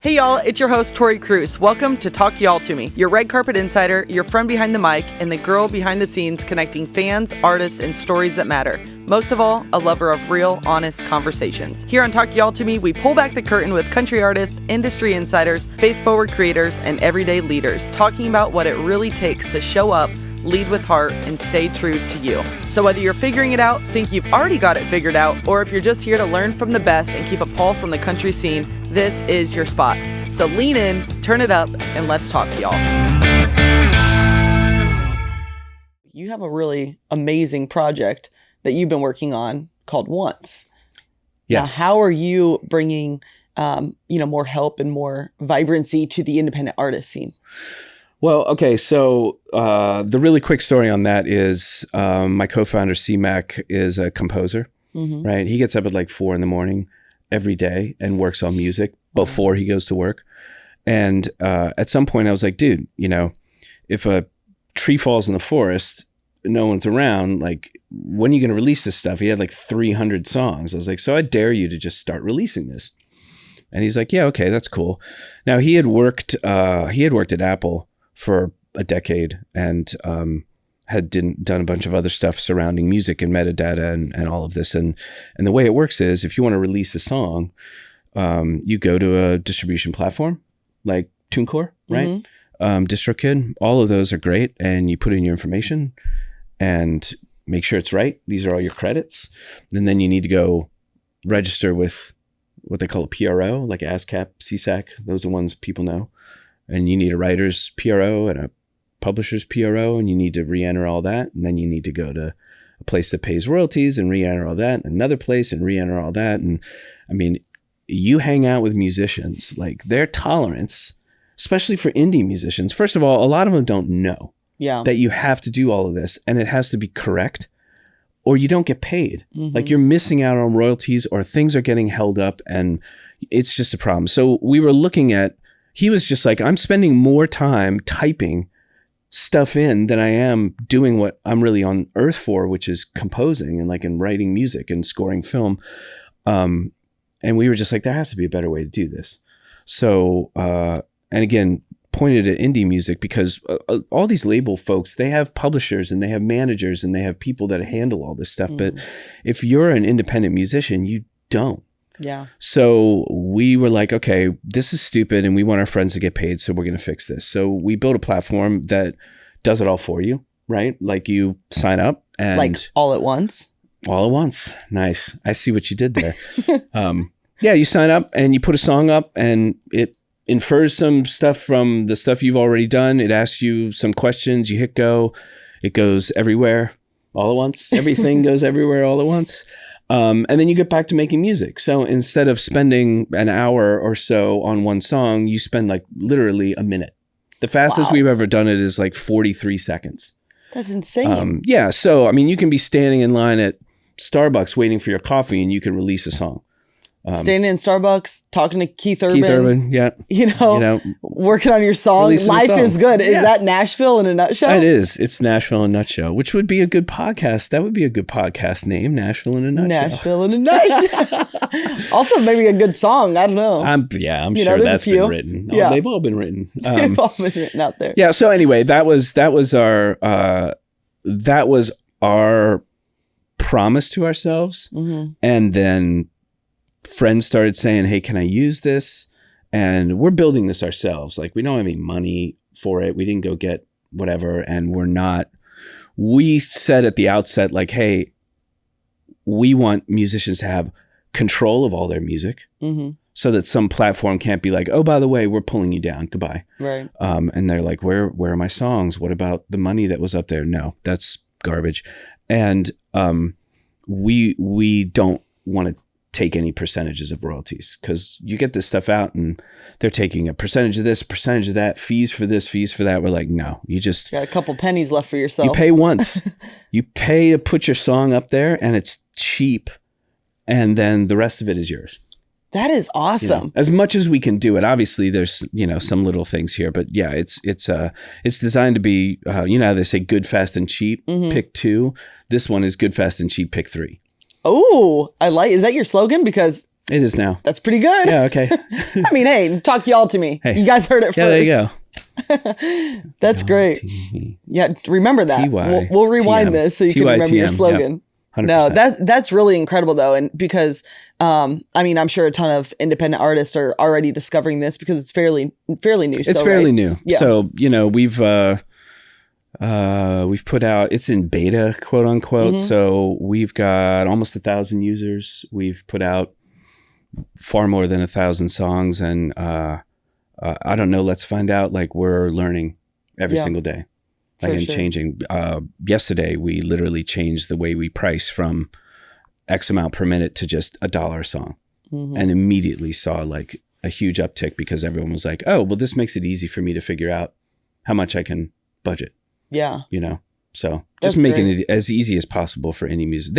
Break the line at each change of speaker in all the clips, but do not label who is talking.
Hey y'all, it's your host Tori Kruse. Welcome to Talk Y'all to Me, your red carpet insider, your friend behind the mic, and the girl behind the scenes connecting fans, artists, and stories that matter. Most of all, a lover of real, honest conversations. Here on Talk Y'all to Me, we pull back the curtain with country artists, industry insiders, faith-forward creators, and everyday leaders, talking about what it really takes to show up, lead with heart, and stay true to you. So whether you're figuring it out, think you've already got it figured out, or if you're just here to learn from the best and keep a pulse on the country scene, this is your spot. So lean in, turn it up, and let's talk, y'all. You have a really amazing project that you've been working on called Once.
Yes.
Now, how are you bringing, more help and more vibrancy to the independent artist scene?
Well, okay. So the really quick story on that is my co-founder, C-Mac, is a composer, right? He gets up at like 4 a.m. every day and works on music before he goes to work. And at some point I was like, dude, if a tree falls in the forest, no one's around, like, when are you going to release this stuff? He had like 300 songs. I was like, so I dare you to just start releasing this. And he's like, yeah, okay, that's cool. Now he had worked at Apple for a decade and had done a bunch of other stuff surrounding music and metadata and all of this. And the way it works is if you want to release a song, you go to a distribution platform like TuneCore, right? DistroKid, all of those are great. And you put in your information and make sure it's right. These are all your credits. And then you need to go register with what they call a PRO, like ASCAP, CSAC. Those are ones people know. And you need a writer's PRO and a publisher's PRO, and you need to re-enter all that. And then you need to go to a place that pays royalties and re-enter all that, another place and re-enter all that. And I mean, you hang out with musicians, like their tolerance, especially for indie musicians. First of all, a lot of them don't know that you have to do all of this and it has to be correct or you don't get paid. Like you're missing out on royalties or things are getting held up and it's just a problem. So we were looking at, he was just like, I'm spending more time typing stuff in than I am doing what I'm really on earth for, which is composing and writing music and scoring film. And we were just like, there has to be a better way to do this. So, and again, pointed at indie music because all these label folks, they have publishers and they have managers and they have people that handle all this stuff. But if you're an independent musician, you don't.
Yeah.
So we were like, okay, this is stupid and we want our friends to get paid. So we're going to fix this. So we built a platform that does it all for you, right? Like you sign up and
like all at once.
All at once. Nice. I see what you did there. Yeah, you sign up and you put a song up and it infers some stuff from the stuff you've already done. It asks you some questions. You hit go. It goes everywhere all at once. Everything goes everywhere all at once. And then you get back to making music. So instead of spending an hour or so on one song, you spend like literally a minute. The fastest we've ever done it is like 43 seconds.
That's insane.
Yeah. So, I mean, you can be standing in line at Starbucks waiting for your coffee and you can release a song.
Standing in Starbucks, talking to Keith Urban.
Yeah.
Working on your song. Life is good. Is that Nashville in a nutshell?
It is. It's Nashville in a nutshell, which would be a good podcast. That would be a good podcast name, Nashville in a nutshell.
Nashville in a nutshell. Also, maybe a good song. I don't know.
I'm sure that's been written.
Yeah.
They've all been written.
They've all been written out there.
Yeah. So anyway, that was our promise to ourselves. And then friends started saying, hey, can I use this? And we're building this ourselves. Like we don't have any money for it. We didn't go get whatever. And we said at the outset, like, hey, we want musicians to have control of all their music so that some platform can't be like, oh, by the way, we're pulling you down. Goodbye.
Right.
And they're like, where are my songs? What about the money that was up there? No, that's garbage. And we don't want to take any percentages of royalties because you get this stuff out and they're taking a percentage of this, percentage of that, fees for this, fees for that. We're like, no, you just
got a couple pennies left for yourself.
You pay once. You pay to put your song up there and it's cheap. And then the rest of it is yours.
That is awesome.
As much as we can do it. Obviously there's, some little things here, but yeah, it's designed to be, they say good, fast and cheap, pick 2. This one is good, fast and cheap, pick 3.
Oh, is that your slogan? Because
It is now.
That's pretty good.
Yeah, okay.
I mean, hey, talk y'all to me.
Hey.
You guys heard it first.
There you go.
That's great. Yeah, remember that. We'll rewind this so you can remember your slogan.
Yep.
No, that's really incredible though, and because I mean, I'm sure a ton of independent artists are already discovering this because it's fairly new.
It's fairly new.
Yeah.
So we've put out. It's in beta, quote unquote. So we've got almost 1,000 users. We've put out far more than 1,000 songs, and I don't know. Let's find out. Like, we're learning every single day. Like, and changing. Yesterday, we literally changed the way we price from X amount per minute to just $1 a song, and immediately saw like a huge uptick because everyone was like, "Oh, well, this makes it easy for me to figure out how much I can budget."
Yeah,
so just making it as easy as possible for any music.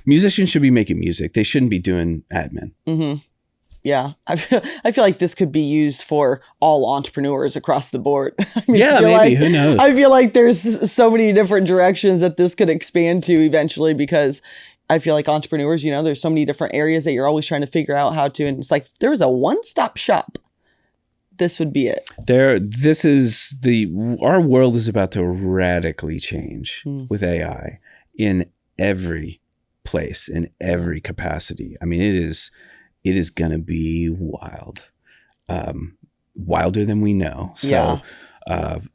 Musicians should be making music. They shouldn't be doing admin.
Yeah, I feel like this could be used for all entrepreneurs across the board. I mean,
maybe. Who knows?
I feel like there's so many different directions that this could expand to eventually, because I feel like entrepreneurs, there's so many different areas that you're always trying to figure out how to. And it's like, there was a one-stop shop. This would be it.
Our world is about to radically change with AI in every place, in every capacity. I mean, it is going to be wild, wilder than we know. So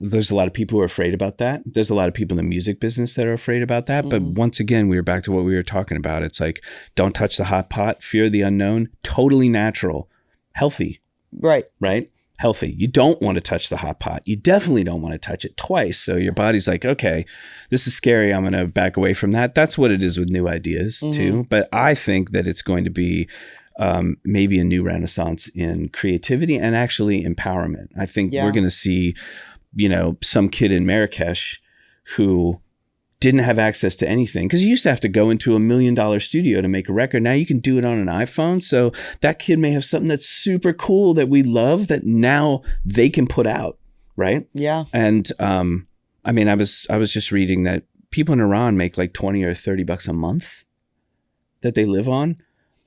there's a lot of people who are afraid about that. There's a lot of people in the music business that are afraid about that. But once again, we're back to what we were talking about. It's like, don't touch the hot pot, fear the unknown, totally natural, healthy.
Right.
Healthy. You don't want to touch the hot pot. You definitely don't want to touch it twice. So your body's like, okay, this is scary. I'm going to back away from that. That's what it is with new ideas too. But I think that it's going to be maybe a new renaissance in creativity and actually empowerment. I think we're going to see, some kid in Marrakesh who didn't have access to anything, because you used to have to go into $1 million studio to make a record. Now you can do it on an iPhone. So that kid may have something that's super cool that we love that now they can put out. Right.
Yeah.
And I mean, I was just reading that people in Iran make like $20 or $30 a month that they live on.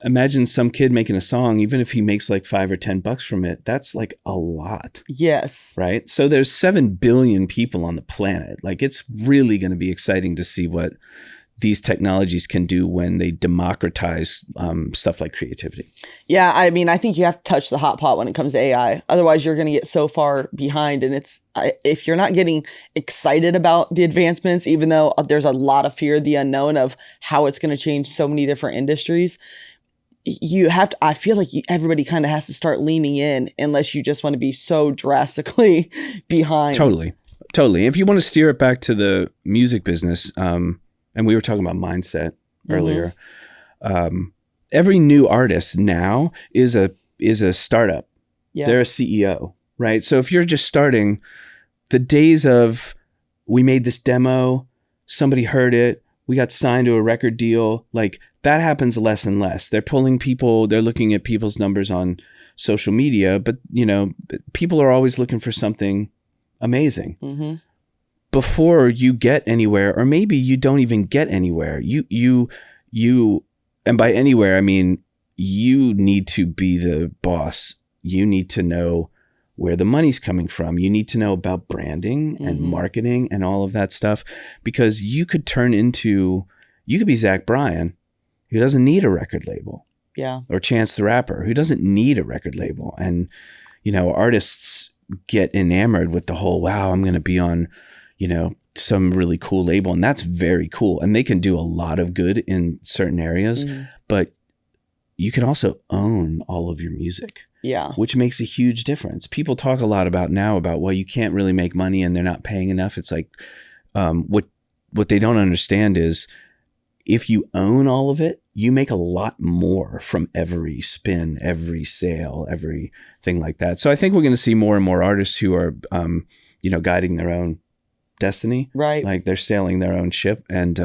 Imagine some kid making a song, even if he makes like $5 or $10 from it, that's like a lot.
Yes.
Right. So there's 7 billion people on the planet. Like, it's really going to be exciting to see what these technologies can do when they democratize stuff like creativity. Yeah.
I mean, I think you have to touch the hot pot when it comes to AI. Otherwise, you're going to get so far behind. And if you're not getting excited about the advancements, even though there's a lot of fear of the unknown of how it's going to change so many different industries, I feel like everybody kind of has to start leaning in, unless you just want to be so drastically behind.
Totally. If you want to steer it back to the music business, and we were talking about mindset earlier, every new artist now is a startup. Yeah. They're a CEO, right? So if you're just starting, the days of, we made this demo, somebody heard it, we got signed to a record deal, like, that happens less and less. They're pulling people, they're looking at people's numbers on social media, but people are always looking for something amazing. Before you get anywhere, or maybe you don't even get anywhere, you and by anywhere, I mean, you need to be the boss. You need to know where the money's coming from. You need to know about branding and marketing and all of that stuff, because you could be Zach Bryan, who doesn't need a record label.
Yeah.
Or Chance the Rapper, who doesn't need a record label. And, artists get enamored with the whole, wow, I'm going to be on, some really cool label. And that's very cool. And they can do a lot of good in certain areas, but you can also own all of your music.
Yeah.
Which makes a huge difference. People talk a lot about, well, you can't really make money and they're not paying enough. It's like, what they don't understand is, if you own all of it, you make a lot more from every spin, every sale, everything like that. So I think we're going to see more and more artists who are, guiding their own destiny.
Right.
Like, they're sailing their own ship, and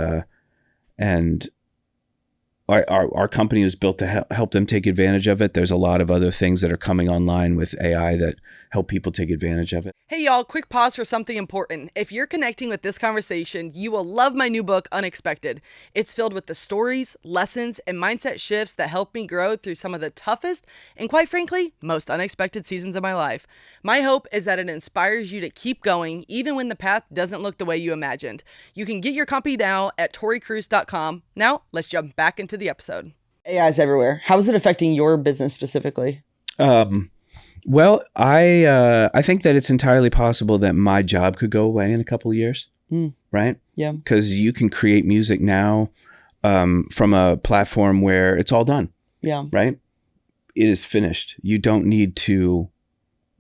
our company was built to help them take advantage of it. There's a lot of other things that are coming online with AI that help people take advantage of it.
Hey y'all, quick pause for something important. If you're connecting with this conversation, you will love my new book, Unexpected. It's filled with the stories, lessons, and mindset shifts that helped me grow through some of the toughest and, quite frankly, most unexpected seasons of my life. My hope is that it inspires you to keep going even when the path doesn't look the way you imagined. You can get your copy now at torikruse.com. Now, let's jump back into the episode. AI is everywhere. How is it affecting your business specifically?
Well, I think that it's entirely possible that my job could go away in a couple of years, right?
Yeah.
Because you can create music now from a platform where it's all done. Yeah. Right? It is finished. You don't need to,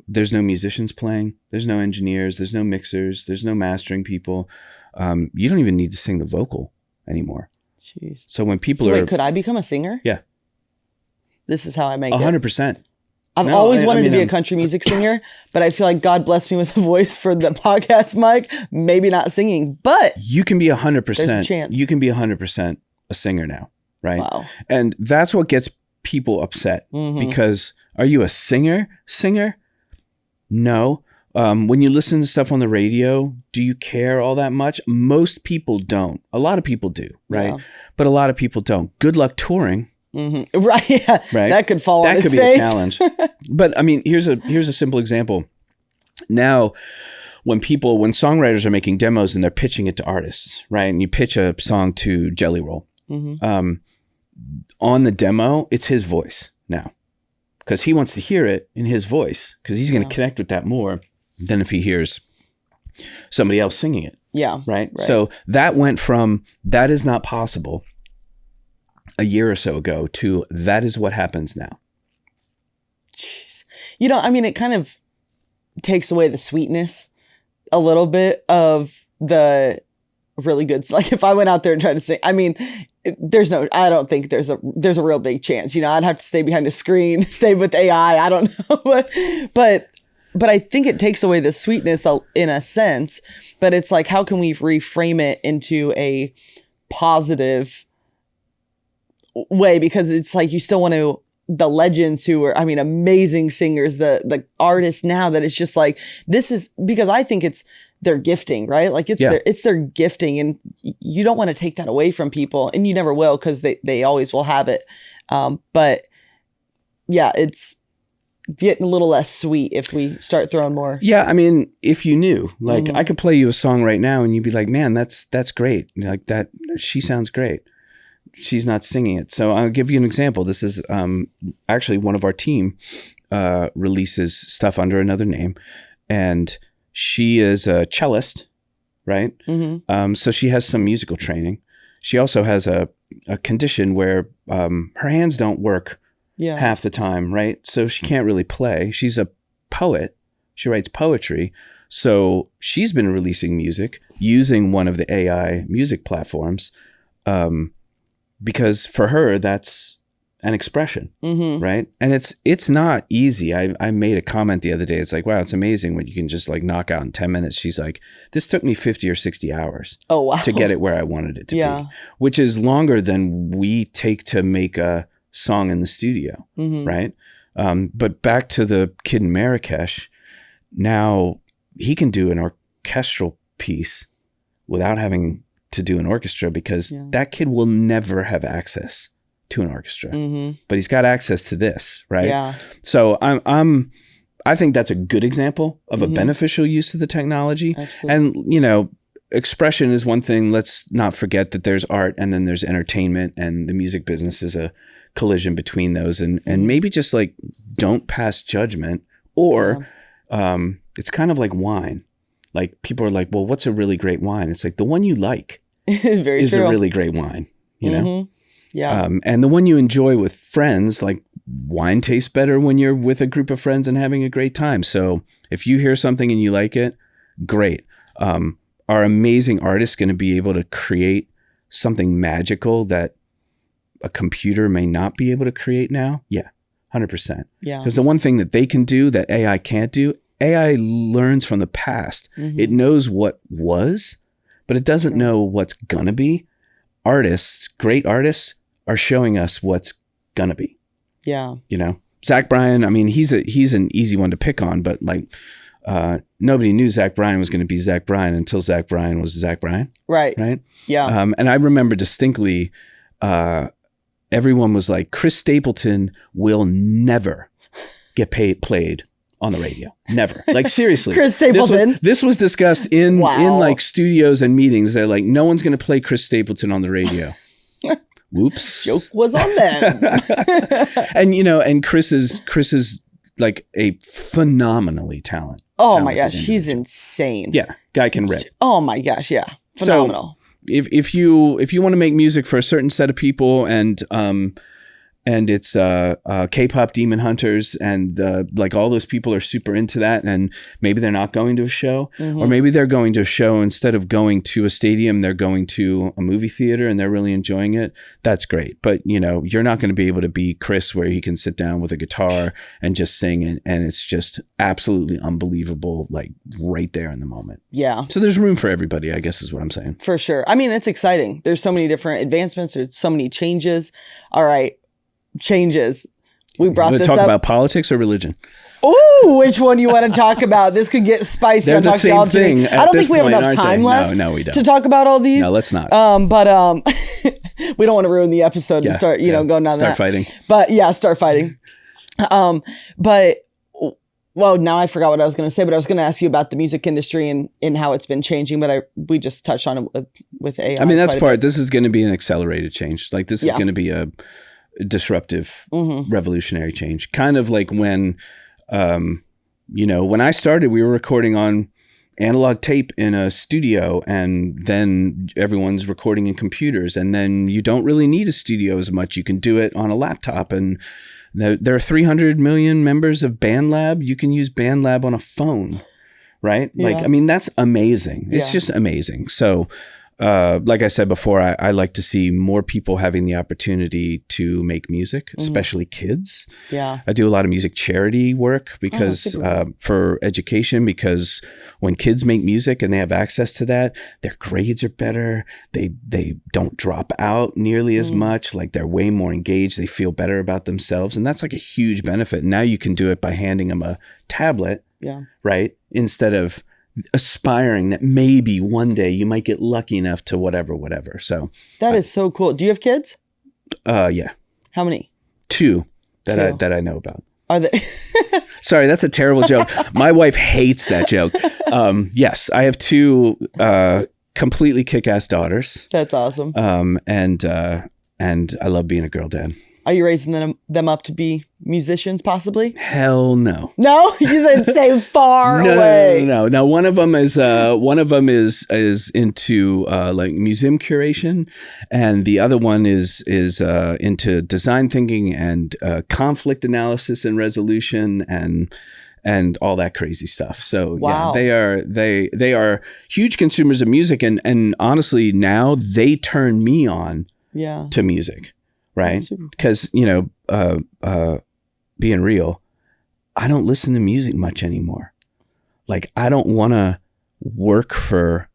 there's no musicians playing, there's no engineers, there's no mixers, there's no mastering people. You don't even need to sing the vocal anymore.
Jeez.
So when people are...
could I become a singer?
Yeah.
This is how I make
100%.
I've always wanted to be a country music singer, but I feel like God blessed me with a voice for the podcast mic. Maybe not singing, but
you can be 100%.
There's a chance.
You can be 100% a singer now, right?
Wow.
And that's what gets people upset because are you a singer? No. When you listen to stuff on the radio, do you care all that much? Most people don't. A lot of people do, right? Yeah. But a lot of people don't. Good luck touring.
Right. Yeah. Right. That could fall on its face.
That could be a challenge. But I mean, here's a simple example. Now, when songwriters are making demos and they're pitching it to artists, right? And you pitch a song to Jelly Roll. On the demo, it's his voice now. Because he wants to hear it in his voice. Because he's going to connect with that more than if he hears somebody else singing it.
Yeah.
Right? So that went from that is not possible a year or so ago to that is what happens now.
Jeez. It kind of takes away the sweetness a little bit of the really good. Like if I went out there and tried to sing, I don't think there's a real big chance, I'd have to stay behind a screen, stay with AI. I don't know. But I think it takes away the sweetness in a sense, but it's like, how can we reframe it into a positive way? Because it's like, you still want to, the legends who are, amazing singers, the artists now that it's just like, this is because I think it's their gifting, right? Like it's their gifting, and you don't want to take that away from people, and you never will, because they always will have it. But yeah, it's getting a little less sweet if we start throwing more.
Yeah, if you knew, like I could play you a song right now and you'd be like, man, that's great. Like that, she sounds great. She's not singing it. So I'll give you an example. This is actually one of our team releases stuff under another name, and she is a cellist, right? So she has some musical training. She also has a condition where her hands don't work half the time, right? So she can't really play. She's a poet. She writes poetry. So she's been releasing music using one of the AI music platforms because for her, that's an expression, right? And it's not easy. I made a comment the other day. It's like, wow, it's amazing what you can just like knock out in 10 minutes. She's like, this took me 50 or 60 hours to get it where I wanted it to be, which is longer than we take to make a song in the studio, right? But back to the kid in Marrakesh, now he can do an orchestral piece without having to do an orchestra because that kid will never have access to an orchestra, but he's got access to this, right? Yeah. So I think that's a good example of a beneficial use of the technology. Absolutely. And expression is one thing. Let's not forget that there's art and then there's entertainment, and the music business is a collision between those. And maybe just like don't pass judgment, or it's kind of like wine. Like people are like, well, what's a really great wine? It's like the one you like is a really great wine, you know?
Yeah.
And the one you enjoy with friends, like wine tastes better when you're with a group of friends and having a great time. So if you hear something and you like it, great. Are amazing artists going to be able to create something magical that a computer may not be able to create now? Yeah, 100%. Yeah. Because the one thing that they can do that AI can't do, AI learns from the past. It knows what was, but it doesn't know what's going to be. Artists, great artists, are showing us what's gonna be.
Yeah.
You know, Zach Bryan, I mean, he's an easy one to pick on, but like nobody knew Zach Bryan was going to be Zach Bryan until Zach Bryan was Zach Bryan.
Right.
Right.
Yeah.
And I remember distinctly, everyone was like, Chris Stapleton will never get played on the radio. Never. Like, seriously.
Chris Stapleton.
This was discussed in like studios and meetings. They're like, no one's going to play Chris Stapleton on the radio. Whoops.
Joke was on them.
And, you know, and Chris is like a phenomenally talented.
Oh my gosh. He's insane.
Yeah. Guy can rip.
Oh my gosh. Yeah. Phenomenal.
So if you want to make music for a certain set of people and it's K-pop Demon Hunters and like all those people are super into that, and maybe they're not going to a show, or maybe they're going to a show instead of going to a stadium, they're going to a movie theater and they're really enjoying it. That's great. But you know, you're not going to be able to be Chris where he can sit down with a guitar and just sing, and it's just absolutely unbelievable, like right there in the moment.
Yeah.
So there's room for everybody, I guess is what I'm saying.
For sure. I mean, it's exciting. There's so many different advancements. There's so many changes. All right. Changes. We brought this up.
Talk about politics or religion?
Ooh, which one you want to talk about? This could get spicy.
They're the same thing.
I don't think we have enough time left
we don't.
to talk about all these.
No, let's not.
But we don't want to ruin the episode and start, going down that.
Start fighting.
But yeah, start fighting. But well, now I forgot what I was going to say, but I was going to ask you about the music industry and how it's been changing, but we just touched on it with AI.
I mean, that's part. This is going to be an accelerated change. Like this is going to be a disruptive, revolutionary change. Kind of like when, when I started, we were recording on analog tape in a studio, and then everyone's recording in computers, and then you don't really need a studio as much. You can do it on a laptop, and there are 300 million members of BandLab. You can use BandLab on a phone, right?
Yeah.
Like, I mean, that's amazing. It's just amazing. So, like I said before, I like to see more people having the opportunity to make music, especially kids.
Yeah.
I do a lot of music charity work because for education, because when kids make music and they have access to that, their grades are better. They don't drop out nearly as much. Like they're way more engaged. They feel better about themselves. And that's like a huge benefit. Now you can do it by handing them a tablet, right? Instead of aspiring that maybe one day you might get lucky enough to whatever. So
that is so cool. Do you have kids?
Yeah.
How many?
Two that I know about.
Are they?
Sorry, that's a terrible joke. My wife hates that joke. Yes, I have two completely kick-ass daughters.
That's awesome.
And I love being a girl dad.
Are you raising them up to be musicians, possibly?
Hell no.
No, you said say far away.
No. Now one of them is into like museum curation, and the other one is into design thinking and conflict analysis and resolution and all that crazy stuff. So yeah, they are huge consumers of music, and honestly now they turn me on to music. Right? Because, being real, I don't listen to music much anymore. Like, I don't want to work for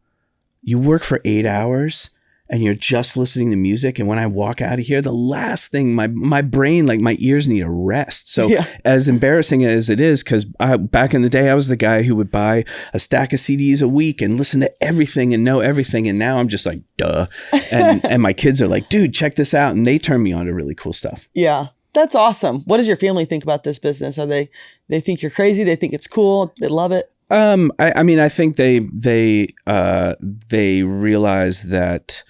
8 hours and you're just listening to music. And when I walk out of here, the last thing, my brain, like my ears need a rest. So as embarrassing as it is, because back in the day, I was the guy who would buy a stack of CDs a week and listen to everything and know everything. And now I'm just like, duh. And my kids are like, dude, check this out. And they turn me on to really cool stuff. Yeah.
That's awesome. What does your family think about this business? Are they think you're crazy? They think it's cool? They love it?
I mean, I think they realize that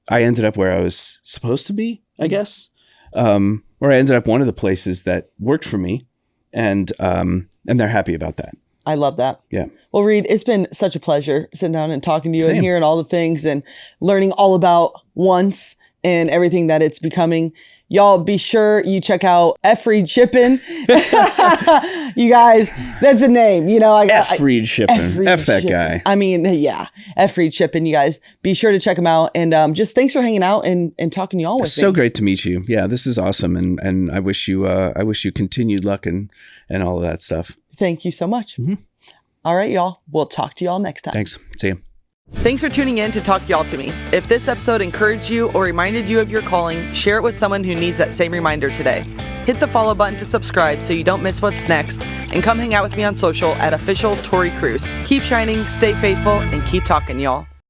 I ended up where I was supposed to be, I guess. Or I ended up one of the places that worked for me, and they're happy about that.
I love that.
Yeah.
Well, Reid, it's been such a pleasure sitting down and talking to you
Same.
and hearing all the things and learning all about Once and everything that it's becoming. Y'all be sure you check out Reid Shippen. You guys, that's a name.
Reid Shippen. F that guy.
I mean, yeah. Reid Shippen. You guys be sure to check him out. And just thanks for hanging out and talking to y'all with me.
It's so great to meet you. Yeah, this is awesome. And I wish you continued luck and all of that stuff.
Thank you so much. Mm-hmm. All right, y'all. We'll talk to y'all next time.
Thanks. See you.
Thanks for tuning in to Talk Y'all to Me. If this episode encouraged you or reminded you of your calling, share it with someone who needs that same reminder today. Hit the follow button to subscribe so you don't miss what's next, and come hang out with me on social at official Tori Kruse. Keep shining, stay faithful, and keep talking, y'all.